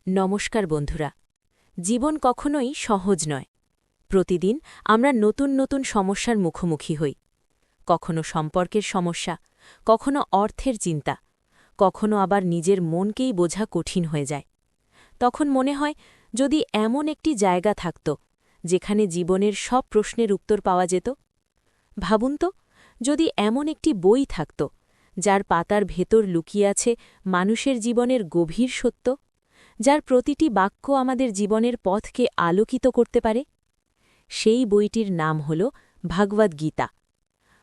নমস্কার বন্ধুরা। জীবন কখনোই সহজ নয়। প্রতিদিন আমরা নতুন নতুন সমস্যার মুখোমুখি হই। কখনো সম্পর্কের সমস্যা, কখনো অর্থের চিন্তা, কখনো আবার নিজের মনকেই বোঝা কঠিন হয়ে যায়। তখন মনে হয়, যদি এমন একটি জায়গা থাকত যেখানে জীবনের সব প্রশ্নের উত্তর পাওয়া যেত। ভাবুন তো, যদি এমন একটি বই থাকত যার পাতার ভেতর লুকিয়ে আছে মানুষের জীবনের গভীর সত্য, যার প্রতিটি বাক্য আমাদের জীবনের পথকে আলোকিত করতে পারে। সেই বইটির নাম হল ভগবদ্গীতা।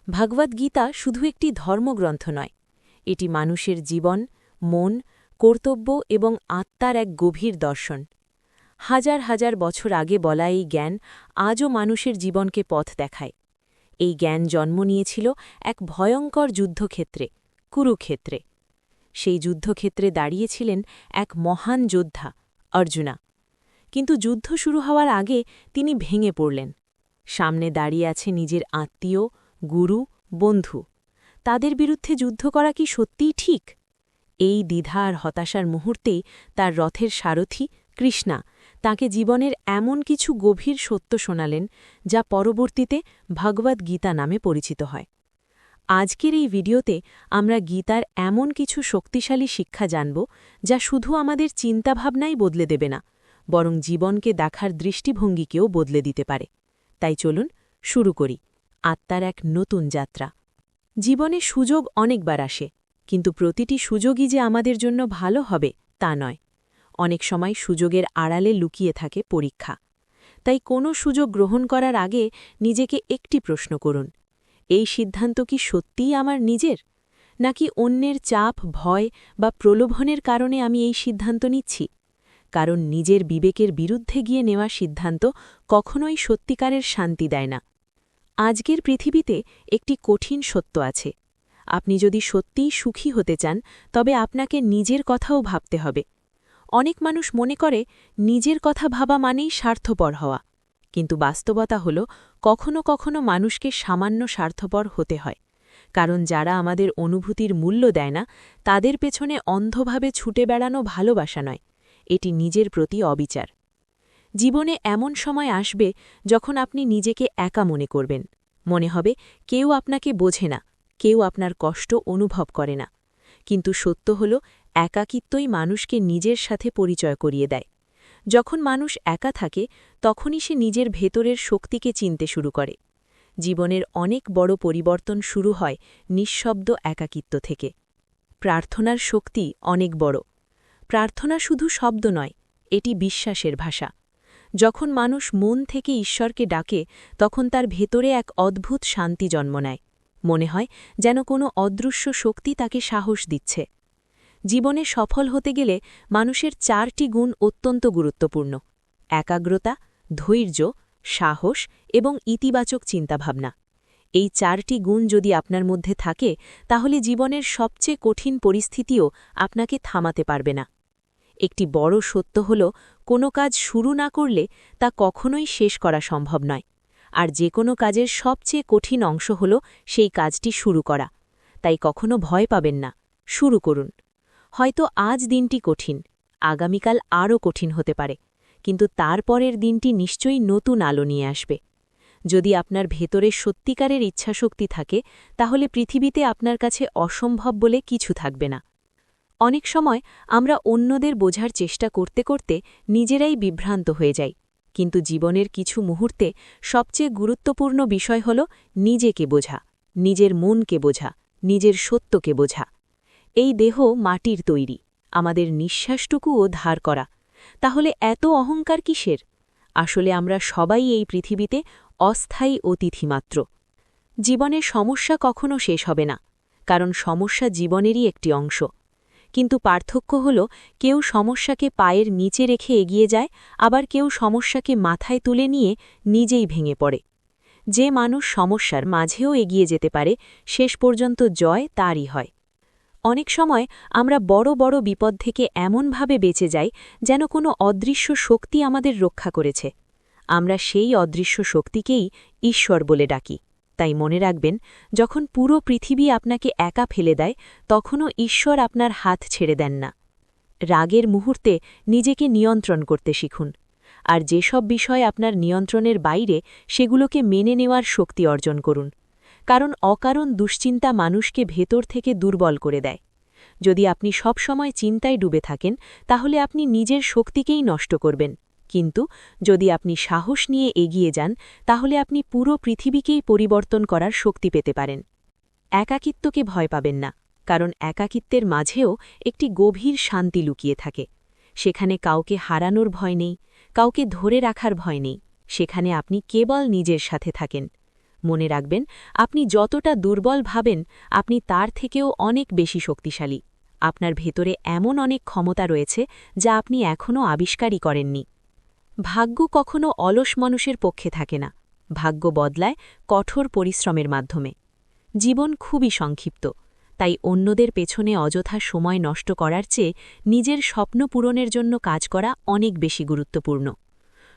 ভগবদ্গীতা শুধু একটি ধর্মগ্রন্থ নয়, এটি মানুষের জীবন, মন, কর্তব্য এবং আত্মার এক গভীর দর্শন। হাজার হাজার বছর আগে বলা এই জ্ঞান আজও মানুষের জীবনকে পথ দেখায়। এই জ্ঞান জন্ম নিয়েছিল এক ভয়ঙ্কর যুদ্ধক্ষেত্রে, কুরুক্ষেত্রে। সেই যুদ্ধক্ষেত্রে দাঁড়িয়েছিলেন এক মহান যোদ্ধা, অর্জুনা। কিন্তু যুদ্ধ শুরু হওয়ার আগে তিনি ভেঙে পড়লেন। সামনে দাঁড়িয়ে আছে নিজের আত্মীয়, গুরু, বন্ধু। তাদের বিরুদ্ধে যুদ্ধ করা কি সত্যিই ঠিক? এই দ্বিধা আর হতাশার মুহূর্তেই তার রথের সারথি কৃষ্ণা তাকে জীবনের এমন কিছু গভীর সত্য শোনালেন, যা পরবর্তীতে ভগবদ্গীতা নামে পরিচিত হয়। আজকের এই ভিডিওতে আমরা গীতার এমন কিছু শক্তিশালী শিক্ষা জানব, যা শুধু আমাদের চিন্তাভাবনাই বদলে দেবে না, বরং জীবনকে দেখার দৃষ্টিভঙ্গিকেও বদলে দিতে পারে। তাই চলুন শুরু করি আত্মার এক নতুন যাত্রা। জীবনে সুযোগ অনেকবার আসে, কিন্তু প্রতিটি সুযোগই যে আমাদের জন্য ভালো হবে তা নয়। অনেক সময় সুযোগের আড়ালে লুকিয়ে থাকে পরীক্ষা। তাই কোনো সুযোগ গ্রহণ করার আগে নিজেকে একটি প্রশ্ন করুন, এই সিদ্ধান্ত কি সত্যিই আমার নিজের, নাকি অন্যের চাপ, ভয় বা প্রলোভনের কারণে আমি এই সিদ্ধান্ত নিচ্ছি? কারণ নিজের বিবেকের বিরুদ্ধে গিয়ে নেওয়া সিদ্ধান্ত কখনোই সত্যিকারের শান্তি দেয় না। আজকের পৃথিবীতে একটি কঠিন সত্য আছে। আপনি যদি সত্যিই সুখী হতে চান, তবে আপনাকে নিজের কথাও ভাবতে হবে। অনেক মানুষ মনে করে নিজের কথা ভাবা মানেই স্বার্থপর হওয়া, কিন্তু বাস্তবতা হল কখনো কখনো মানুষকে সামান্য স্বার্থপর হতে হয়। কারণ যারা আমাদের অনুভূতির মূল্য দেয় না, তাদের পেছনে অন্ধভাবে ছুটে বেড়ানো ভালোবাসা নয়, এটি নিজের প্রতি অবিচার। জীবনে এমন সময় আসবে যখন আপনি নিজেকে একা মনে করবেন। মনে হবে কেউ আপনাকে বোঝে না, কেউ আপনার কষ্ট অনুভব করে না। কিন্তু সত্য হল, একাকিত্বই মানুষকে নিজের সাথে পরিচয় করিয়ে দেয়। যখন মানুষ একা থাকে, তখনই সে নিজের ভেতরের শক্তিকে চিনতে শুরু করে। জীবনের অনেক বড় পরিবর্তন শুরু হয় নিঃশব্দ একাকিত্ব থেকে। প্রার্থনার শক্তি অনেক বড়। প্রার্থনা শুধু শব্দ নয়, এটি বিশ্বাসের ভাষা। যখন মানুষ মন থেকে ঈশ্বরকে ডাকে, তখন তার ভেতরে এক অদ্ভুত শান্তি জন্ম নেয়। মনে হয় যেন কোনো অদৃশ্য শক্তি তাকে সাহস দিচ্ছে। জীবনে সফল হতে গেলে মানুষের 4টি গুণ অত্যন্ত গুরুত্বপূর্ণ: একাগ্রতা, ধৈর্য, সাহস এবং ইতিবাচক চিন্তাভাবনা। এই 4টি গুণ যদি আপনার মধ্যে থাকে, তাহলে জীবনের সবচেয়ে কঠিন পরিস্থিতিও আপনাকে থামাতে পারবে না। একটি বড় সত্য হল, কোনো কাজ শুরু না করলে তা কখনোই শেষ করা সম্ভব নয়। আর যে কোনো কাজের সবচেয়ে কঠিন অংশ হল সেই কাজটি শুরু করা। তাই কখনো ভয় পাবেন না, শুরু করুন। হয়তো আজ দিনটি কঠিন, আগামীকাল আরও কঠিন হতে পারে, কিন্তু তারপরের দিনটি নিশ্চয়ই নতুন আলো নিয়ে আসবে। যদি আপনার ভেতরে সত্যিকারের ইচ্ছাশক্তি থাকে, তাহলে পৃথিবীতে আপনার কাছে অসম্ভব বলে কিছু থাকবে না। অনেক সময় আমরা অন্যদের বোঝার চেষ্টা করতে করতে নিজেরাই বিভ্রান্ত হয়ে যাই, কিন্তু জীবনের কিছু মুহূর্তে সবচেয়ে গুরুত্বপূর্ণ বিষয় হল নিজেকে বোঝা, নিজের মনকে বোঝা, নিজের সত্যকে বোঝা। এই দেহ মাটির তৈরি, আমাদের নিঃশ্বাসটুকুও ধার করা। তাহলে এত অহংকার কিসের? আসলে আমরা সবাই এই পৃথিবীতে অস্থায়ী অতিথি মাত্র। জীবনের সমস্যা কখনো শেষ হবে না, কারণ সমস্যা জীবনেরই একটি অংশ। কিন্তু পার্থক্য হল, কেউ সমস্যাকে পায়ের নিচে রেখে এগিয়ে যায়, আবার কেউ সমস্যাকে মাথায় তুলে নিয়ে নিজেই ভেঙে পড়ে। যে মানুষ সমস্যার মাঝেও এগিয়ে যেতে পারে, শেষ পর্যন্ত জয় তারই হয়। অনেক সময় আমরা বড় বড় বিপদ থেকে এমনভাবে বেঁচে যাই যেন কোনো অদৃশ্য শক্তি আমাদের রক্ষা করেছে। আমরা সেই অদৃশ্য শক্তিকেই ঈশ্বর বলে ডাকি। তাই মনে রাখবেন, যখন পুরো পৃথিবী আপনাকে একা ফেলে দেয়, তখনও ঈশ্বর আপনার হাত ছেড়ে দেন না। রাগের মুহূর্তে নিজেকে নিয়ন্ত্রণ করতে শিখুন আর যেসব বিষয় আপনার নিয়ন্ত্রণের বাইরে সেগুলোকে মেনে নেওয়ার শক্তি অর্জন করুন কারণ অকারণ দুশ্চিন্তা মানুষকে ভেতর থেকে দুর্বল করে দেয় যদি আপনি সবসময় চিন্তায় ডুবে থাকেন তাহলে আপনি নিজের শক্তিকেই নষ্ট করবেন কিন্তু যদি আপনি সাহস নিয়ে এগিয়ে যান তাহলে আপনি পুরো পৃথিবীকেই পরিবর্তন করার শক্তি পেতে পারেন একাকিত্বকে ভয় পাবেন না কারণ একাকিত্বের মাঝেও একটি গভীর শান্তি লুকিয়ে থাকে সেখানে কাউকে হারানোর ভয় নেই কাউকে ধরে রাখার ভয় নেই সেখানে আপনি কেবল নিজের সাথে থাকেন মনে রাখবেন আপনি যতটা দুর্বল ভাবেন আপনি তার থেকেও অনেক বেশি শক্তিশালী আপনার ভেতরে এমন অনেক ক্ষমতা রয়েছে যা আপনি এখনও আবিষ্কারই করেননি ভাগ্য কখনো অলস মানুষের পক্ষে থাকে না ভাগ্য বদলায় কঠোর পরিশ্রমের মাধ্যমে জীবন খুবই সংক্ষিপ্ত তাই অন্যদের পেছনে অযথা সময় নষ্ট করার চেয়ে নিজের স্বপ্ন পূরণের জন্য কাজ করা অনেক বেশি গুরুত্বপূর্ণ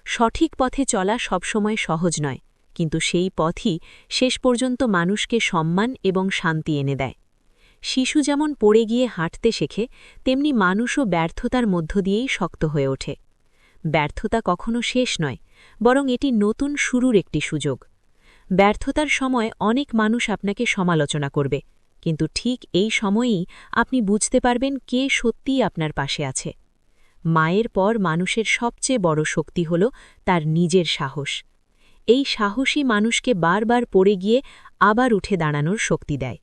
সঠিক পথে চলা সবসময় সহজ নয় কিন্তু সেই পথই শেষ পর্যন্ত মানুষকে সম্মান এবং শান্তি এনে দেয় শিশু যেমন পড়ে গিয়ে হাঁটতে শেখে তেমনি মানুষও ব্যর্থতার মধ্য দিয়েই শক্ত হয়ে ওঠে ব্যর্থতা কখনো শেষ নয় বরং এটি নতুন শুরুর একটি সুযোগ ব্যর্থতার সময় অনেক মানুষ আপনাকে সমালোচনা করবে কিন্তু ঠিক এই সময়েই আপনি বুঝতে পারবেন কে সত্যিই আপনার পাশে আছে মায়ের পর মানুষের সবচেয়ে বড় শক্তি হল তার নিজের সাহস এই সাহসী মানুষকে বারবার পড়ে গিয়ে আবার উঠে দাঁড়ানোর শক্তি দেয়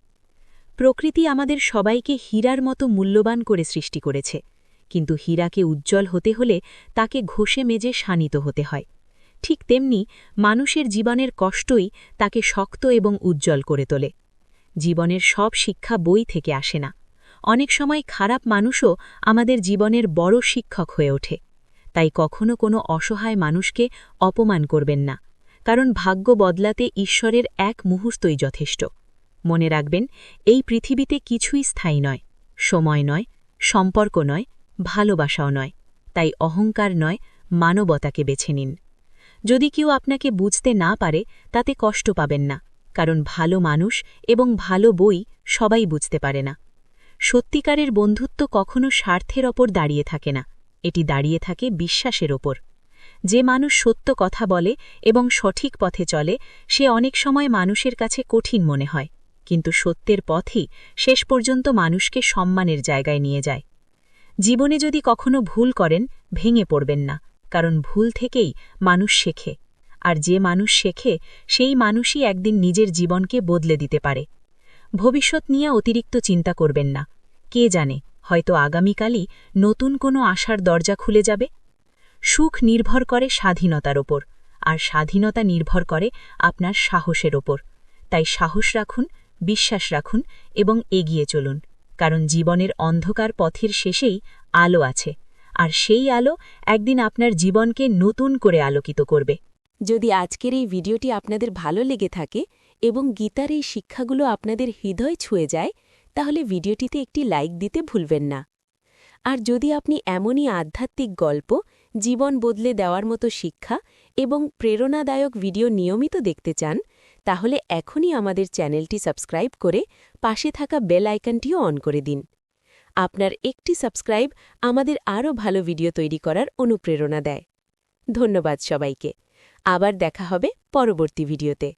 প্রকৃতি আমাদের সবাইকে হীরার মতো মূল্যবান করে সৃষ্টি করেছে কিন্তু হীরাকে উজ্জ্বল হতে হলে তাকে ঘষে মেজে শানিত হতে হয় ঠিক তেমনি মানুষের জীবনের কষ্টই তাকে শক্ত এবং উজ্জ্বল করে তোলে জীবনের সব শিক্ষা বই থেকে আসে না অনেক সময় খারাপ মানুষও আমাদের জীবনের বড় শিক্ষক হয়ে ওঠে তাই কখনো কোনো অসহায় মানুষকে অপমান করবেন না কারণ ভাগ্য বদলাতে ঈশ্বরের এক মুহূর্তই যথেষ্ট মনে রাখবেন এই পৃথিবীতে কিছুই স্থায়ী নয় সময় নয় সম্পর্ক নয় ভালোবাসাও নয় তাই অহংকার নয় মানবতাকে বেছে নিন যদি কেউ আপনাকে বুঝতে না পারে তাতে কষ্ট পাবেন না কারণ ভালো মানুষ এবং ভালো বই সবাই বুঝতে পারে না সত্যিকারের বন্ধুত্ব কখনো স্বার্থের ওপর দাঁড়িয়ে থাকে না এটি দাঁড়িয়ে থাকে বিশ্বাসের ওপর যে মানুষ সত্য কথা বলে এবং সঠিক পথে চলে সে অনেক সময় মানুষের কাছে কঠিন মনে হয় কিন্তু সত্যের পথই শেষ পর্যন্ত মানুষকে সম্মানের জায়গায় নিয়ে যায় জীবনে যদি কখনো ভুল করেন ভেঙে পড়বেন না কারণ ভুল থেকেই মানুষ শেখে আর যে মানুষ শেখে সেই মানুষই একদিন নিজের জীবনকে বদলে দিতে পারে ভবিষ্যৎ নিয়ে অতিরিক্ত চিন্তা করবেন না কে জানে হয়তো আগামীকালই নতুন কোনো আশার দরজা খুলে যাবে সুখ নির্ভর করে স্বাধীনতার ওপর আর স্বাধীনতা নির্ভর করে আপনার সাহসের ওপর তাই সাহস রাখুন বিশ্বাস রাখুন এবং এগিয়ে চলুন কারণ জীবনের অন্ধকার পথের শেষেই আলো আছে আর সেই আলো একদিন আপনার জীবনকে নতুন করে আলোকিত করবে যদি আজকের এই ভিডিওটি আপনাদের ভালো লেগে থাকে এবং গীতার এই শিক্ষাগুলো আপনাদের হৃদয় ছুঁয়ে যায় তাহলে ভিডিওটিতে একটি লাইক দিতে ভুলবেন না আর যদি আপনি এমনই আধ্যাত্মিক গল্প জীবন বদলে দেওয়ার মতো শিক্ষা এবং প্রেরণাদায়ক ভিডিও নিয়মিত দেখতে চান তাহলে এখনই আমাদের চ্যানেলটি সাবস্ক্রাইব করে পাশে থাকা বেল আইকনটিও অন করে দিন আপনার একটি সাবস্ক্রাইব আমাদের আরও ভালো ভিডিও তৈরি করার অনুপ্রেরণা দেয় ধন্যবাদ সবাইকে আবার দেখা হবে পরবর্তী ভিডিওতে